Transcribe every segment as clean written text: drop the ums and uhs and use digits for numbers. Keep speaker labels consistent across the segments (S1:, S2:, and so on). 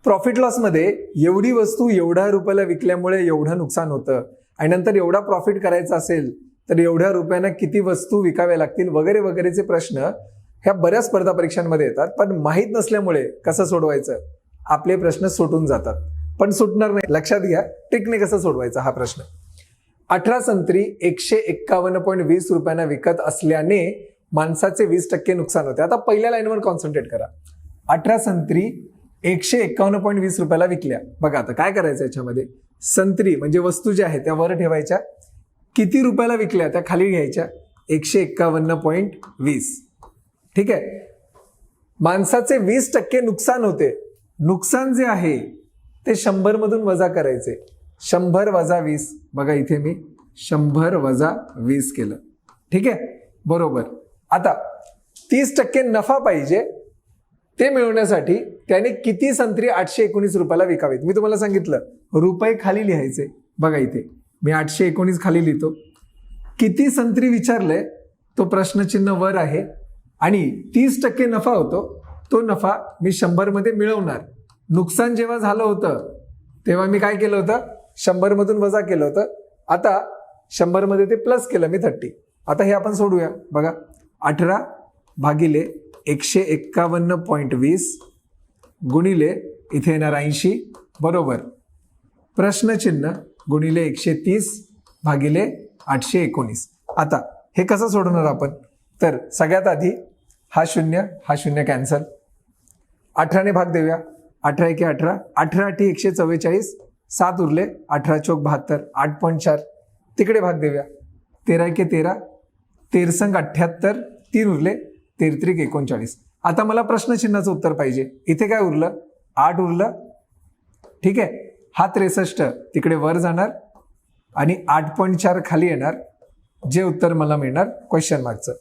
S1: Profit loss मध्ये एवढी वस्तू एवढ्या रुपयाला विकल्यामुळे एवढं नुकसान होतं आणि नंतर एवढा प्रॉफिट करायचा असेल तर एवढ्या रुपयानं किती वस्तू विकाव्या लागतील वगैरे वगैरेचे प्रश्न ह्या बऱ्याच स्पर्धा परीक्षांमध्ये येतात. पण माहीत नसल्यामुळे कसं सोडवायचं, आपले प्रश्न सुटून जातात. पण सुटणार नाही, लक्षात घ्या ट्रिकने कसं सोडवायचा हा प्रश्न. 18 संत्री 151.20 रुपयांना विकत असल्याने माणसाचे 20% नुकसान होते. आता पहिल्या लाईनवर कॉन्सन्ट्रेट करा. 18 संत्री 151.20 रुपयाला विकल्या. बघा आता काय करायचं, याच्यामध्ये संत्री म्हणजे वस्तू ज्या आहेत त्या वर ठेवायच्या, किती रुपयाला विकल्या त्या खाली घ्यायच्या, 151.20. ठीक आहे. माणसाचे 20% नुकसान होते. नुकसान जे आहे ते 100 मधून वजा करायचे. 100 वजा 20. बघा इथे मी 100 वजा 20 केलं. ठीक आहे, बरोबर. आता 30% नफा पाहिजे, ते मिळवण्यासाठी त्याने किती संत्री 819 रुपयाला विकावीत. मी तुम्हाला सांगितलं रुपये खाली लिहायचे. बघा इथे मी 819 खाली लिहितो. किती संत्री विचारलंय तो प्रश्नचिन्ह वर आहे आणि 30% नफा होतो, तो नफा मी 100 मध्ये मिळवणार. नुकसान जेव्हा झालं होतं तेव्हा मी काय केलं होतं, 100 मधून वजा केलं होतं. आता 100 मध्ये ते प्लस केलं मी 30. आता हे आपण सोडूया. बघा 18 भागिले 151.20 गुणिले इथे येणार 80 बरोबर, प्रश्नचिन्ह गुणिले 130 भागिले 819. आता हे कसं सोडवणार आपण, तर सगळ्यात आधी हा 0 कॅन्सल. 18 ने भाग देऊया. 18 एके 18, 18 8 144, 7 उरले, 18 चौक 72, 8.4 तिकडे भाग देऊया. 13 एके 13, 13 संग 78, 3 उरले, 13 39. आता मला प्रश्नचिन्हाचं उत्तर पाहिजे. इथे काय उरलं, 8 उरलं. ठीक आहे, हा 63 तिकडे वर जाणार आणि 8.4 खाली येणार, जे उत्तर मला मिळणार क्वेश्चन मार्कचं.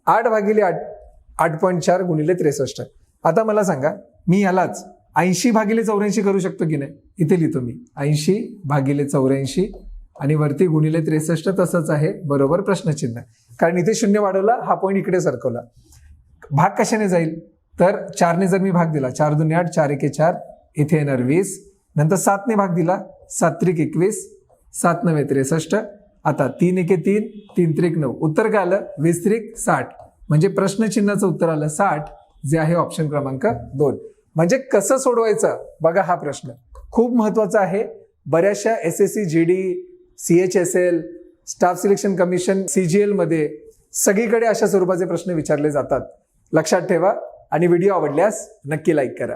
S1: 8 भागिले 8.4 गुणिले 63. आता मला सांगा, मी यालाच 80 भागिले 84 करू शकतो की नाही. इथे लिहितो मी 80 भागिले 84 आणि वरती गुणिले 63 तसंच आहे बरोबर प्रश्नचिन्ह. कारण इथे 0 वाढवला, हा पॉईंट इकडे सरकवला. भाग कशाने जाईल, तर 4 ने जर मी भाग दिला, 4 2 8, 4 1 4, इथे येणार 20. नंतर 7 ने भाग दिला, 7 3 21, 7 9 63. आता 3 1 3, 3 3 9. उत्तर काय आलं, 20 3 60. म्हणजे प्रश्नचिन्हाचं उत्तर आलं 60, जे आहे ऑप्शन क्रमांक 2. म्हणजे कसं सोडवायचं बघा, हा प्रश्न खूप महत्वाचा आहे. बऱ्याचशा SSC GD CHSL staff selection commission CGL मध्ये सगळीकडे अशा स्वरूपाचे प्रश्न विचारले जातात. लक्षात ठेवा आणि व्हिडिओ आवडल्यास नक्की लाईक करा.